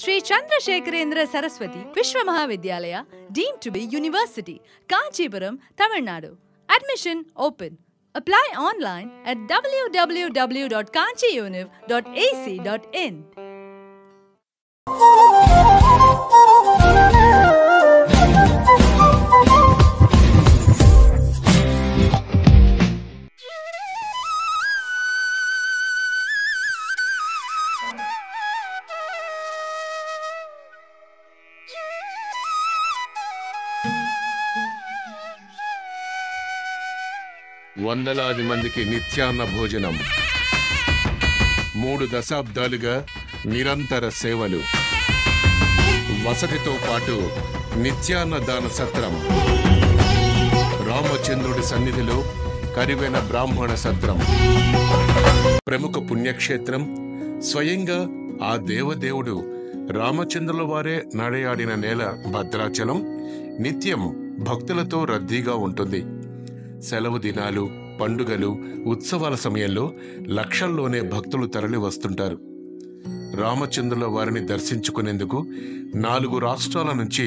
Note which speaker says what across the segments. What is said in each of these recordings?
Speaker 1: Sri Chandrasekharendra Saraswati Vishwa Mahavidyalaya, deemed to be University, Kanchipuram, Tamil Nadu. Admission open. Apply online at www.kanchiuniv.ac.in.
Speaker 2: వందలాది మందికి నిత్యాన్న భోజనం, 3 దశాబ్దాలుగా నిరంతర సేవలు, వసతితో పాటు నిత్యాన్న దాన సత్రం, రామచంద్రుడి సన్నిధిలో కరివెన బ్రాహ్మణ సత్రం, ప్రముఖ పుణ్యక్షేత్రం. స్వయంగా ఆ దేవదేవుడు రామచంద్రుల వారే నడయాడిన నేల భద్రాచలం నిత్యం భక్తులతో రద్దీగా ఉంటుంది. సెలవు దినాలు, పండుగలు, ఉత్సవాల సమయంలో లక్షల్లోనే భక్తులు తరలి వస్తుంటారు. రామచంద్రుల వారిని దర్శించుకునేందుకు 4 రాష్ట్రాల నుంచి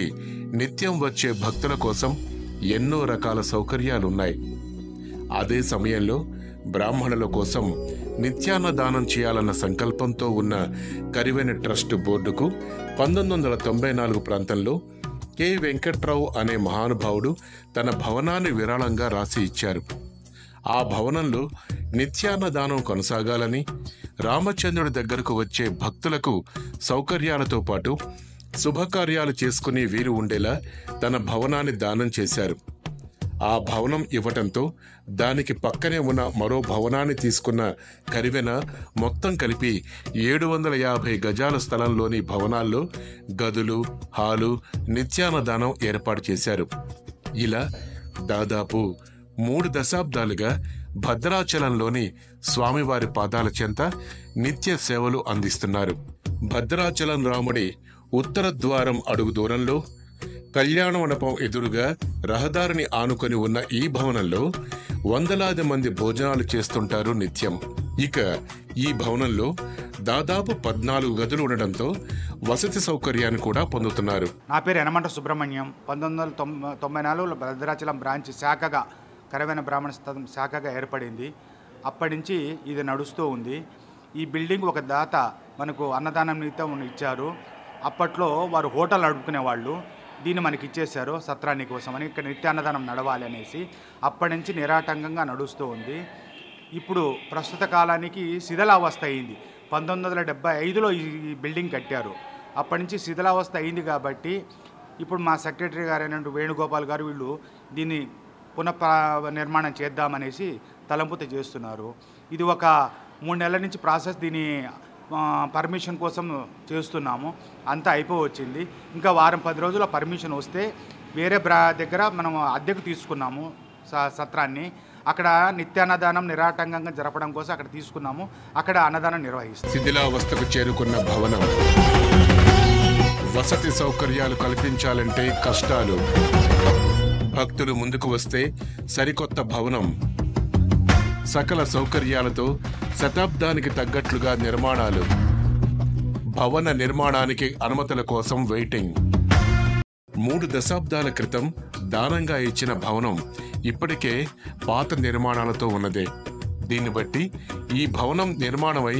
Speaker 2: నిత్యం వచ్చే భక్తుల కోసం ఎన్నో రకాల సౌకర్యాలున్నాయి. అదే సమయంలో బ్రాహ్మణుల కోసం నిత్యాన్న దానం చేయాలన్న సంకల్పంతో ఉన్న కరివెన ట్రస్ట్ బోర్డుకు 1994 ప్రాంతంలో కె వెంకట్రావు అనే మహానుభావుడు తన భవనాన్ని విరాళంగా రాసి ఇచ్చారు. ఆ భవనంలో నిత్యాన్న దానం కొనసాగాలని, రామచంద్రుడి దగ్గరకు వచ్చే భక్తులకు సౌకర్యాలతో పాటు శుభకార్యాలు చేసుకుని వీలు ఉండేలా తన భవనాన్ని దానం చేశారు. ఆ భవనం ఇవ్వటంతో దానికి పక్కనే ఉన్న మరో భవనాన్ని తీసుకున్న కరివెన మొత్తం కలిపి 750 గజాల స్థలంలోని భవనాల్లో గదులు, హాలు, నిత్యాన్నదానం ఏర్పాటు చేశారు. ఇలా దాదాపు 3 దశాబ్దాలుగా భద్రాచలంలోని స్వామివారి పాదాల చెంత నిత్య సేవలు అందిస్తున్నారు. భద్రాచలం రాముడి ఉత్తర ద్వారం అడుగు దూరంలో కళ్యాణ మండపం ఎదురుగా రహదారిని ఆనుకొని ఉన్న ఈ భవనంలో వందలాది మంది భోజనాలు చేస్తుంటారు నిత్యం. ఇక ఈ భవనంలో దాదాపు 14 గదులు ఉండడంతో వసతి సౌకర్యాన్ని కూడా పొందుతున్నారు.
Speaker 3: నా పేరు యనమంట సుబ్రహ్మణ్యం. 1994లో భద్రాచలం బ్రాంచ్ శాఖగా కరివెన బ్రాహ్మణ శాఖగా ఏర్పడింది. అప్పటి నుంచి ఇది నడుస్తూ ఉంది. ఈ బిల్డింగ్ ఒక దాత మనకు అన్నదానం నిమిత్తం ఇచ్చారు. అప్పట్లో వారు హోటల్ నడుపుకునేవాళ్ళు. దీన్ని మనకి ఇచ్చేశారు సత్రాన్ని కోసమని, ఇక్కడ నిత్యాన్నదానం నడవాలి అనేసి. అప్పటి నుంచి నిరాటంకంగా నడుస్తూ ఉంది. ఇప్పుడు ప్రస్తుత కాలానికి శిథిలావస్థ అయింది. 1975లో ఈ బిల్డింగ్ కట్టారు. అప్పటి నుంచి శిథిలావస్థ అయింది కాబట్టి ఇప్పుడు మా సెక్రటరీ గారైన వేణుగోపాల్ గారు వీళ్ళు దీన్ని నిర్మాణం చేద్దామనేసి తలంపుత చేస్తున్నారు. ఇది ఒక 3 నెలల నుంచి ప్రాసెస్, దీని పర్మిషన్ కోసం చేస్తున్నాము. అంతా అయిపోవచ్చింది. ఇంకా వారం 10 రోజుల పర్మిషన్ వస్తే వేరే దగ్గర మనం అద్దెకు తీసుకున్నాము సత్రాన్ని. అక్కడ నిత్యాన్నదానం నిరాటంకంగా జరపడం కోసం అక్కడ తీసుకున్నాము. అక్కడ అన్నదానం నిర్వహిస్తాం.
Speaker 2: శిథిలావస్థకు చేరుకున్న భవనం, వసతి సౌకర్యాలు కల్పించాలంటే కష్టాలు. భక్తులు ముందుకు వస్తే సరికొత్త భవనం, సకల సౌకర్యాలతో శతాబ్దానికి తగ్గట్లుగా నిర్మాణాలు, భవన నిర్మాణానికి అనుమతుల కోసం వెయిటింగ్. 3 దశాబ్దాల క్రితం దానంగా ఇచ్చిన భవనం ఇప్పటికే పాత నిర్మాణాలతో ఉన్నదే. దీన్ని బట్టి ఈ భవనం నిర్మాణమై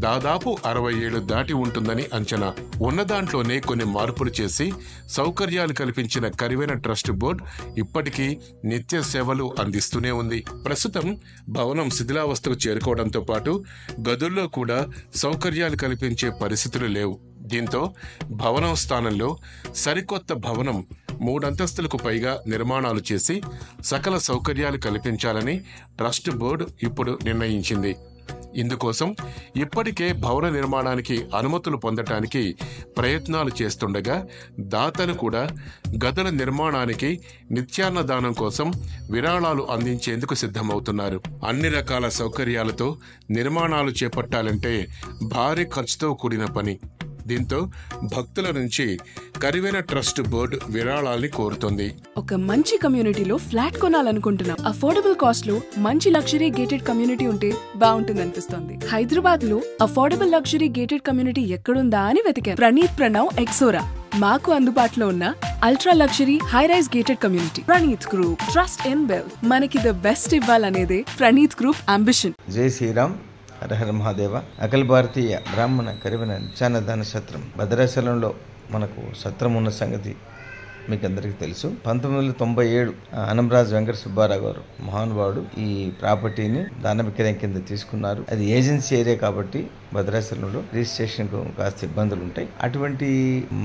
Speaker 2: దాదాపు 60 ఏళ్లు దాటి ఉంటుందని అంచనా. ఉన్న దాంట్లోనే కొన్ని మార్పులు చేసి సౌకర్యాలు కల్పించిన కరివెన ట్రస్ట్ బోర్డు ఇప్పటికీ నిత్య సేవలు అందిస్తూనే ఉంది. ప్రస్తుతం భవనం శిథిలావస్థకు చేరుకోవడంతో పాటు గదుల్లో కూడా సౌకర్యాలు కల్పించే పరిస్థితులు లేవు. దీంతో భవనం స్థానంలో సరికొత్త భవనం 3 అంతస్తులకు పైగా నిర్మాణాలు చేసి సకల సౌకర్యాలు కల్పించాలని ట్రస్ట్ బోర్డు ఇప్పుడు నిర్ణయించింది. ఇందుకోసం ఇప్పటికే భవన నిర్మాణానికి అనుమతులు పొందటానికి ప్రయత్నాలు చేస్తుండగా దాతలు కూడా గదుల నిర్మాణానికి నిత్యాన్నదానం కోసం విరాళాలు అందించేందుకు సిద్ధమవుతున్నారు. అన్ని రకాల సౌకర్యాలతో నిర్మాణాలు చేపట్టాలంటే భారీ ఖర్చుతో కూడిన పని. దీంతో భక్తుల నుంచి కరివెన ట్రస్ట్ బోర్డు విరాళాల్ని కోరుతోంది.
Speaker 4: ఒక మంచి కమ్యూనిటీలో ఫ్లాట్ కొనాలనుకుంటున్నాం. అఫోర్డబుల్ కాస్ట్ లో మంచి లగ్జరీ గేటెడ్ కమ్యూనిటీ ఉంటే బాగుంటుంది అనిపిస్తోంది. హైదరాబాద్ లో అఫోర్డబుల్ లగ్జరీ గేటెడ్ కమ్యూనిటీ ఎక్కడుందా అని వెతికాను. ప్రణవ్ ఎక్సోరా మాకు అందుబాటులో ఉన్న ultra luxury high rise gated community. Praneeth group, trust in wealth. మనకి ద బెస్ట్ ఇవ్వాలనేదే ప్రణీత్ గ్రూప్ అంబిషన్.
Speaker 5: జై శ్రీరామ్, హరహర మహాదేవ. అఖిల భారతీయ బ్రాహ్మణ కరివెన నిత్యాన్నదాన సత్రం భద్రాచలంలో మనకు సత్రం ఉన్న సంగతి మీకు అందరికీ తెలుసు. 1997 అనంరాజు వెంకట సుబ్బారావు గారు మహానుభావుడు ఈ ప్రాపర్టీని దాన విక్రయం కింద తీసుకున్నారు. అది ఏజెన్సీ ఏరియా కాబట్టి భద్రాచలంలో రిజిస్ట్రేషన్ కు కాస్త ఇబ్బందులు ఉంటాయి. అటువంటి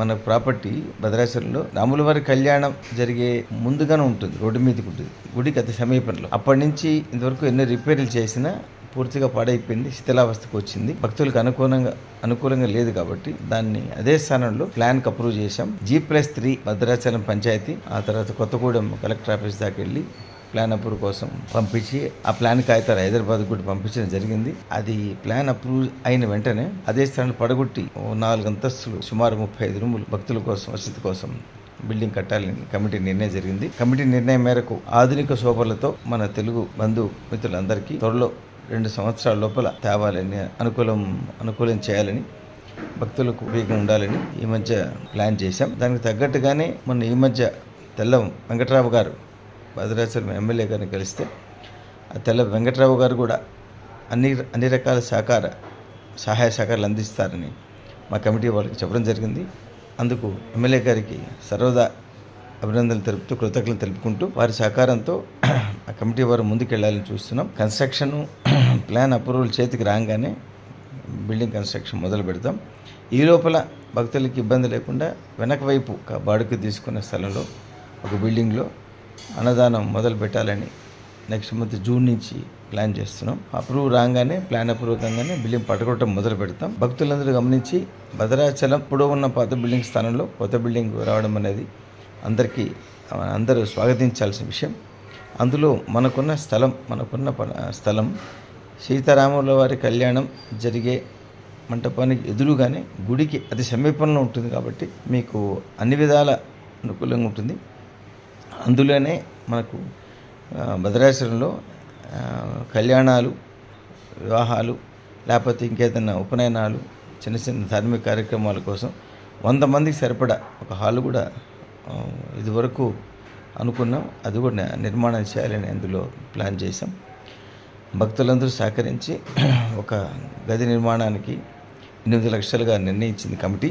Speaker 5: మన ప్రాపర్టీ భద్రాచలంలో రాములవారి కళ్యాణం జరిగే ముందుగానే ఉంటుంది, రోడ్డు మీదకి ఉంటుంది, గుడికి అతి సమీపంలో. అప్పటి నుంచి ఇంతవరకు ఎన్నో రిపేర్లు చేసినా పూర్తిగా పాడైపోయింది, శిథిలావస్థకు వచ్చింది. భక్తులకు అనుకూలంగా లేదు కాబట్టి దాన్ని అదే స్థానంలో ప్లాన్ కి అప్రూవ్ చేశాం. G+3 భద్రాచలం పంచాయతీ, ఆ తర్వాత కొత్తగూడెం కలెక్టర్ ఆఫీస్ దాకా వెళ్ళి ప్లాన్ అప్రూవ్ కోసం పంపించి ఆ ప్లాన్ కాగితాలు హైదరాబాద్ కూడా పంపించడం జరిగింది. అది ప్లాన్ అప్రూవ్ అయిన వెంటనే అదే స్థానంలో పడగొట్టి 4 అంతస్తులు సుమారు 35 రూములు భక్తుల కోసం వసతి కోసం బిల్డింగ్ కట్టాలని కమిటీ నిర్ణయం జరిగింది. కమిటీ నిర్ణయం మేరకు ఆధునిక శోభలతో మన తెలుగు బంధు మిత్రులందరికీ త్వరలో 2 సంవత్సరాల లోపల తేవాలని అనుకూలం చేయాలని భక్తులకు ఉపయోగం ఉండాలని ఈ మధ్య ప్లాన్ చేశాం. దానికి తగ్గట్టుగానే మొన్న ఈ మధ్య తెల్లం వెంకట్రావు గారు భద్రాచలం ఎమ్మెల్యే గారిని కలిస్తే ఆ తెల్ల వెంకట్రావు గారు కూడా అన్ని రకాల సహాయ సహకారాలు అందిస్తారని మా కమిటీ వాళ్ళకి చెప్పడం జరిగింది. అందుకు ఎమ్మెల్యే గారికి సర్వదా అభినందనలు తెలుపుతూ కృతజ్ఞతలు తెలుపుకుంటూ వారి సహకారంతో ఆ కమిటీ వారు ముందుకెళ్లాలని చూస్తున్నాం. కన్స్ట్రక్షన్ ప్లాన్ అప్రూవల్ చేతికి రాగానే బిల్డింగ్ కన్స్ట్రక్షన్ మొదలు పెడతాం. ఈ లోపల భక్తులకి ఇబ్బంది లేకుండా వెనక వైపు బాడుకు తీసుకున్న స్థలంలో ఒక బిల్డింగ్లో అన్నదానం మొదలు పెట్టాలని నెక్స్ట్ మంత్ జూన్ నుంచి ప్లాన్ చేస్తున్నాం. అప్రూవ్ రాగానే ప్లాన్ అప్రూవ్ కాగానే బిల్డింగ్ పట్టుకోవటం మొదలు పెడతాం. భక్తులందరూ గమనించి భద్రాచలం ఇప్పుడు ఉన్న పాత బిల్డింగ్ స్థానంలో కొత్త బిల్డింగ్ రావడం అనేది అందరూ స్వాగతించాల్సిన విషయం. అందులో మనకున్న స్థలం సీతారాముల వారి కళ్యాణం జరిగే మంటపానికి ఎదురుగానే గుడికి అతి సమీపంలో ఉంటుంది కాబట్టి మీకు అన్ని విధాల అనుకూలంగా ఉంటుంది. అందులోనే మనకు భద్రాచలంలో కళ్యాణాలు, వివాహాలు, లేకపోతే ఇంకేదైనా ఉపనయనాలు, చిన్న ధార్మిక కార్యక్రమాల కోసం 100 మందికి సరిపడా ఒక హాల్ కూడా ఇదివరకు అనుకున్నాం. అది కూడా నిర్మాణం చేయాలని అందులో ప్లాన్ చేశాం. భక్తులందరూ సహకరించి ఒక గది నిర్మాణానికి 8 లక్షలుగా నిర్ణయించింది కమిటీ.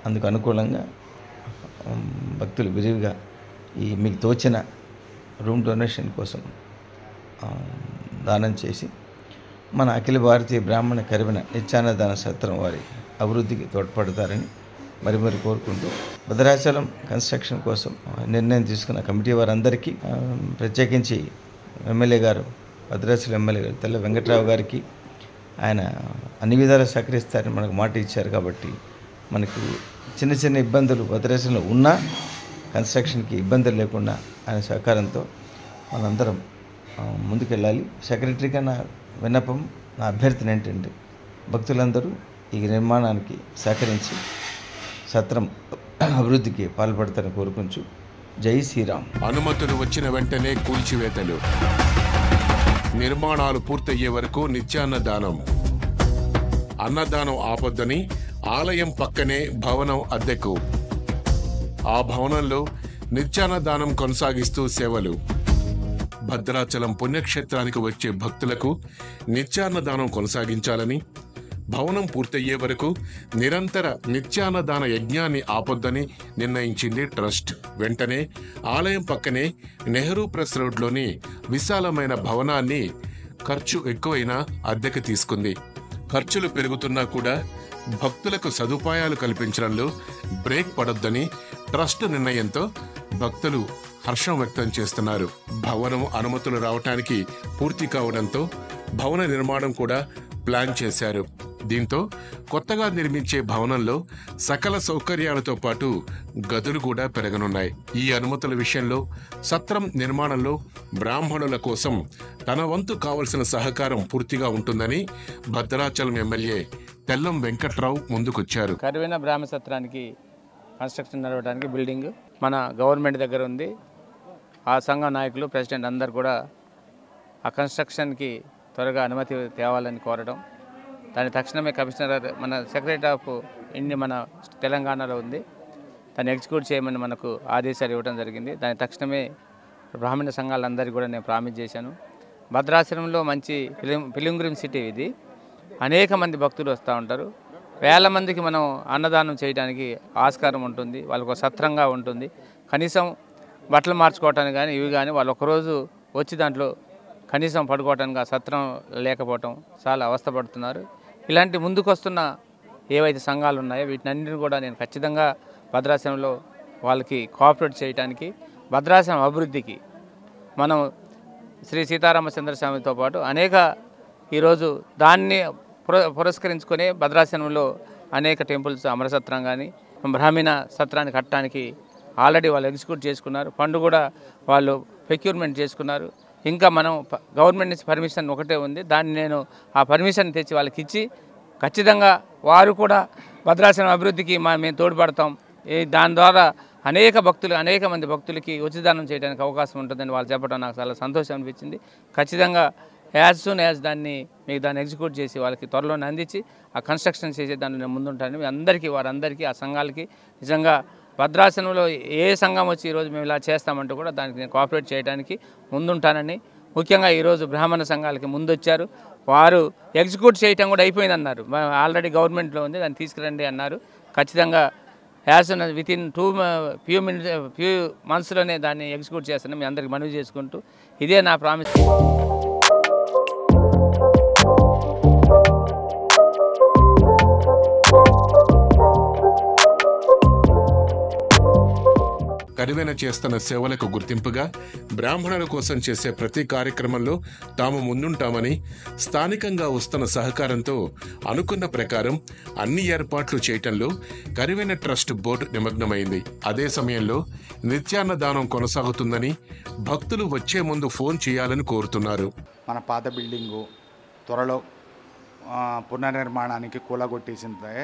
Speaker 5: అందుకు అనుకూలంగా భక్తులు విరివిగా మీకు తోచిన రూమ్ డొనేషన్ కోసం దానం చేసి మన అఖిల భారతీయ బ్రాహ్మణ కరివెన నిత్యాన్నదాన సత్రం వారి అభివృద్ధికి తోడ్పడతారని మరి కోరుకుంటూ భద్రాచలం కన్స్ట్రక్షన్ కోసం నిర్ణయం తీసుకున్న కమిటీ వారందరికీ ప్రత్యేకించి ఎమ్మెల్యే గారు, భద్రాచలం ఎమ్మెల్యే గారు తెల్ల వెంకట్రావు గారికి ఆయన అన్ని విధాలు సహకరిస్తారని మనకు మాట ఇచ్చారు. కాబట్టి మనకు చిన్న ఇబ్బందులు భద్రాచలంలో ఉన్నా కన్స్ట్రక్షన్కి ఇబ్బందులు లేకుండా ఆయన సహకారంతో మనందరం ముందుకెళ్ళాలి. సెక్రటరీగా నా విన్నపం, నా అభ్యర్థన ఏంటంటే భక్తులందరూ ఈ నిర్మాణానికి సహకరించి సత్రం అభివృద్ధికి పాల్పడతారని కోరుకుంటూ జై శ్రీరామ్.
Speaker 2: అనుమతులు వచ్చిన వెంటనే కూల్చివేతలు, నిర్మాణాలు పూర్తయ్యే వరకు నిత్యాన్నదానం. అన్నదానం ఆపొద్దని ఆలయం పక్కనే భవనం అద్దెకు. ఆ భవనంలో నిత్యాన్నదానం కొనసాగిస్తూ సేవలు. భద్రాచలం పుణ్యక్షేత్రానికి వచ్చే భక్తులకు నిత్యాన్నదానం కొనసాగించాలని, భవనం పూర్తయ్యే వరకు నిరంతర నిత్యాన్నదాన యజ్ఞాన్ని ఆపొద్దని నిర్ణయించింది ట్రస్ట్. వెంటనే ఆలయం పక్కనే నెహ్రూ ప్రెస్ రోడ్లోని విశాలమైన భవనాన్ని ఖర్చు ఎక్కువైనా అద్దెకు తీసుకుంది. ఖర్చులు పెరుగుతున్నా కూడా భక్తులకు సదుపాయాలు కల్పించడంలో బ్రేక్ పడొద్దని ట్రస్ట్ నిర్ణయంతో భక్తులు హర్షం వ్యక్తం చేస్తున్నారు. భవనం అనుమతులు రావటానికి పూర్తి కావడంతో భవన నిర్మాణం కూడా ప్లాన్ చేశారు. దీంతో కొత్తగా నిర్మించే భవనంలో సకల సౌకర్యాలతో పాటు గదులు కూడా పెరగనున్నాయి. ఈ అనుమతుల విషయంలో సత్రం నిర్మాణంలో బ్రాహ్మణుల కోసం తన వంతు కావలసిన సహకారం పూర్తిగా ఉంటుందని భద్రాచలం ఎమ్మెల్యే తెల్లం వెంకట్రావు ముందుకొచ్చారు.
Speaker 6: కరివెన బ్రాహ్మణ సత్రానికి కన్స్ట్రక్షన్ నడవడానికి బిల్డింగ్ మన గవర్నమెంట్ దగ్గర ఉంది. ఆ సంఘ నాయకులు, ప్రెసిడెంట్ అందరు కూడా ఆ కన్స్ట్రక్షన్కి త్వరగా అనుమతి తేవాలని కోరడం, దాని తక్షణమే కమిషనర్ మన సెక్రటరీ ఆఫ్ ఇండియా మన తెలంగాణలో ఉంది, దాన్ని ఎగ్జిక్యూట్ చేయమని మనకు ఆదేశాలు ఇవ్వడం జరిగింది. దాని తక్షణమే బ్రాహ్మణ సంఘాలందరికీ కూడా నేను ప్రామిస్ చేశాను. భద్రాచలంలో మంచి పిలిగ్రిమ్ సిటీ ఇది. అనేక మంది భక్తులు వస్తూ ఉంటారు. వేల మందికి మనం అన్నదానం చేయడానికి ఆస్కారం ఉంటుంది. వాళ్ళకు సత్రంగా ఉంటుంది. కనీసం బట్టలు మార్చుకోవటానికి కానీ ఇవి కానీ వాళ్ళు ఒకరోజు వచ్చి దాంట్లో కనీసం పడుకోవటానికి ఆ సత్రం లేకపోవటం చాలా అవస్థపడుతున్నారు. ఇలాంటి ముందుకొస్తున్న ఏవైతే సంఘాలు ఉన్నాయో వీటినన్నింటినీ కూడా నేను ఖచ్చితంగా భద్రాచలంలో వాళ్ళకి కోఆపరేట్ చేయడానికి, భద్రాచలం అభివృద్ధికి మనం శ్రీ సీతారామచంద్ర స్వామితో పాటు అనేక ఈరోజు దాన్ని పురస్కరించుకొని భద్రాచలంలో అనేక టెంపుల్స్, అమరసత్రం కానీ బ్రాహ్మణ సత్రాన్ని కట్టడానికి ఆల్రెడీ వాళ్ళు ఎగ్జిక్యూట్ చేసుకున్నారు. ఫండ్ కూడా వాళ్ళు ప్రొక్యూర్మెంట్ చేసుకున్నారు. ఇంకా మనం గవర్నమెంట్ నుంచి పర్మిషన్ ఒకటే ఉంది. దాన్ని నేను ఆ పర్మిషన్ తెచ్చి వాళ్ళకి ఇచ్చి ఖచ్చితంగా వారు కూడా భద్రాచలం అభివృద్ధికి మేము తోడ్పడతాం. దాని ద్వారా అనేక మంది భక్తులకి ఉచితదానం చేయడానికి అవకాశం ఉంటుందని వాళ్ళు చెప్పడం నాకు చాలా సంతోషం అనిపించింది. ఖచ్చితంగా యాజ్ సూన్ యాజ్ దాన్ని ఎగ్జిక్యూట్ చేసి వాళ్ళకి త్వరలోనే అందించి ఆ కన్స్ట్రక్షన్ చేసే దాన్ని నేను ముందుంటాను. వారందరికీ ఆ సంఘాలకి నిజంగా భద్రాచలంలో ఏ సంఘం వచ్చి ఈరోజు మేము ఇలా చేస్తామంటూ కూడా దానికి నేను కోఆపరేట్ చేయడానికి ముందుంటానని, ముఖ్యంగా ఈరోజు బ్రాహ్మణ సంఘాలకి ముందొచ్చారు. వారు ఎగ్జిక్యూట్ చేయటం కూడా అయిపోయిందన్నారు. ఆల్రెడీ గవర్నమెంట్లో ఉంది, దాన్ని తీసుకురండి అన్నారు. ఖచ్చితంగా యాజ్ వితిన్ ఫ్యూ మంత్స్లోనే దాన్ని ఎగ్జిక్యూట్ చేస్తాను. మీ అందరికీ మనవి చేసుకుంటూ ఇదే నా ప్రామిస్.
Speaker 2: కరివెన చేస్తున్న సేవలకు గుర్తింపుగా బ్రాహ్మణుల కోసం చేసే ప్రతి కార్యక్రమంలో తాము ముందుంటామని, స్థానికంగా వస్తున్న సహకారంతో అనుకున్న ప్రకారం అన్ని ఏర్పాట్లు చేయటంలో కరివెన ట్రస్ట్ బోర్డు నిమగ్నమైంది. అదే సమయంలో నిత్యాన్నదానం కొనసాగుతుందని భక్తులు వచ్చే ముందు ఫోన్ చేయాలని కోరుతున్నారు.
Speaker 3: మన పాత బిల్డింగు త్వరలో పునర్నిర్మాణానికి కూలగొట్టేసిందే.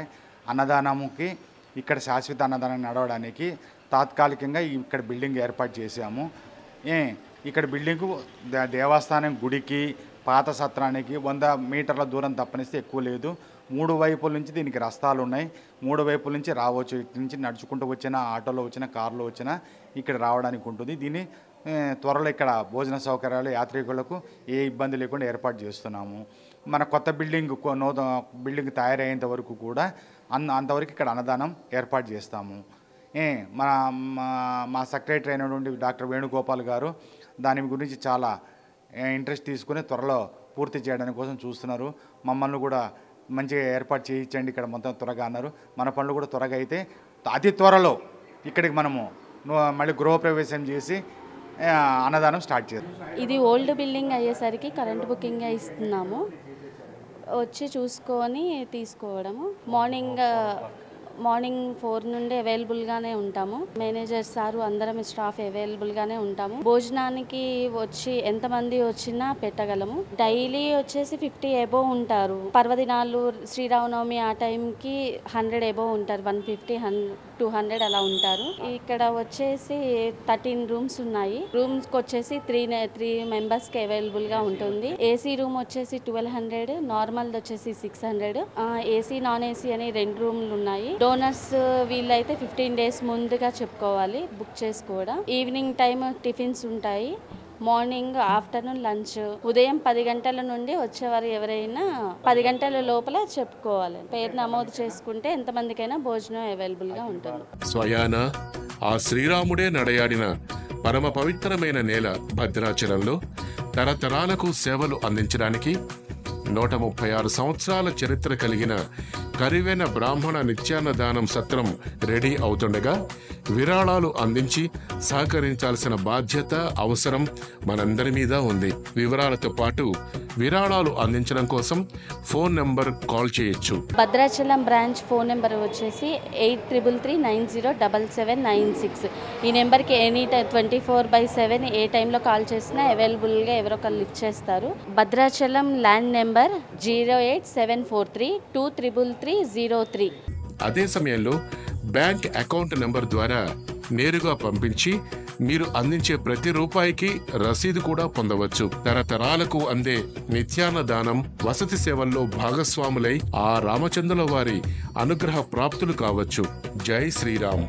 Speaker 3: అన్నదానముకి ఇక్కడ శాశ్వత అన్నదానం నడవడానికి తాత్కాలికంగా ఇక్కడ బిల్డింగ్ ఏర్పాటు చేశాము. ఇక్కడ బిల్డింగు దేవస్థానం గుడికి, పాత సత్రానికి 100 మీటర్ల దూరం తప్పనిస్తే ఎక్కువ లేదు. 3 వైపుల నుంచి దీనికి రస్తాలు ఉన్నాయి. 3 వైపుల నుంచి రావచ్చు. ఇటు నుంచి నడుచుకుంటూ వచ్చినా, ఆటోలో వచ్చినా, కారులో వచ్చినా ఇక్కడ రావడానికి ఉంటుంది. దీన్ని త్వరలో ఇక్కడ భోజన సౌకర్యాలు యాత్రికులకు ఏ ఇబ్బంది లేకుండా ఏర్పాటు చేస్తున్నాము. మన కొత్త బిల్డింగ్ తయారయ్యేంత వరకు కూడా అంతవరకు ఇక్కడ అన్నదానం ఏర్పాటు చేస్తాము. మా సెక్రటరీ అయినటువంటి డాక్టర్ వేణుగోపాల్ గారు దాని గురించి చాలా ఇంట్రెస్ట్ తీసుకుని త్వరలో పూర్తి చేయడానికి కోసం చూస్తున్నారు. మమ్మల్ని కూడా మంచిగా ఏర్పాటు చేయించండి ఇక్కడ మొత్తం త్వరగా అన్నారు. మన పనులు కూడా త్వరగా అయితే అతి త్వరలో ఇక్కడికి మనము మళ్ళీ గృహప్రవేశం చేసి అన్నదానం స్టార్ట్ చేద్దాం.
Speaker 7: ఇది ఓల్డ్ బిల్డింగ్ అయ్యేసరికి కరెంట్ బుకింగ్ ఇస్తున్నాము. వచ్చి చూసుకొని తీసుకోవడము. మార్నింగ్ 4 నుండి అవైలబుల్గానే ఉంటాము. మేనేజర్ సారు అందరం స్టాఫ్ అవైలబుల్గానే ఉంటాము. భోజనానికి వచ్చి ఎంతమంది వచ్చినా పెట్టగలము. డైలీ వచ్చేసి 50 అబోవ్ ఉంటారు. పర్వదినాలు, శ్రీరామనవమి ఆ టైంకి 100 అబోవ్ ఉంటారు. 150-200 అలా ఉంటారు. ఇక్కడ వచ్చేసి 13 రూమ్స్ ఉన్నాయి. రూమ్స్కి వచ్చేసి 3 మెంబర్స్కి అవైలబుల్గా ఉంటుంది. ఏసీ రూమ్ వచ్చేసి 1200, నార్మల్ వచ్చేసి 600. ఏసీ, నాన్ ఏసీ అని 2 రూమ్లు ఉన్నాయి. డోనర్స్ వీళ్ళైతే 15 days ముందుగా చెప్పుకోవాలి, బుక్ చేసుకోవడం. ఈవినింగ్ టైం టిఫిన్స్ ఉంటాయి. Morning, afternoon lunch. ఉదయం 10 గంటల నుండి వచ్చేవారు ఎవరైనా 10 గంటల లోపల చెప్పుకోవాలి. పేరు నమోదు చేసుకుంటే ఎంతమందికైనా భోజనం అవైలబుల్గా ఉంటుంది.
Speaker 2: స్వయాన ఆ శ్రీరాముడే నడయాడిన పరమ పవిత్రమైన నేల భద్రాచలంలో తరతరాలకు సేవలు అందించడానికి 136 సంవత్సరాల చరిత్ర కలిగిన కరివెన బ్రాహ్మణ నిత్యాన్నదానం సత్రం రెడీ అవుతుండగా విరాళాలు అందించి సహకరించాల్సిన బాధ్యత, అవసరం మనందరి మీద ఉంది. వివరాలతో పాటు విరాళాలు అందించడం కోసం ఫోన్ నంబర్ కాల్ చేయొచ్చు.
Speaker 7: భద్రాచలం బ్రాంచ్ ఫోన్ నెంబర్ వచ్చేసి 8333907796. ఈ నెంబర్కి ఎనీ టైం 24/7 ఏ టైంలో కాల్ చేసినా అవైలబుల్గా ఎవరో ఒకరు లిఫ్ట్ చేస్తారు. Bhadrachalam land number 08743233303.
Speaker 2: అదే సమయంలో బ్యాంక్ అకౌంట్ నెంబర్ ద్వారా నేరుగా పంపించి మీరు అందించే ప్రతి రూపాయికి రసీదు కూడా పొందవచ్చు. తరతరాలకు అందే నిత్యాన్నదానం వసతి సేవల్లో భాగస్వాములై ఆ రామచంద్రుల వారి అనుగ్రహ ప్రాప్తులు కావచ్చు. జై శ్రీరామ్.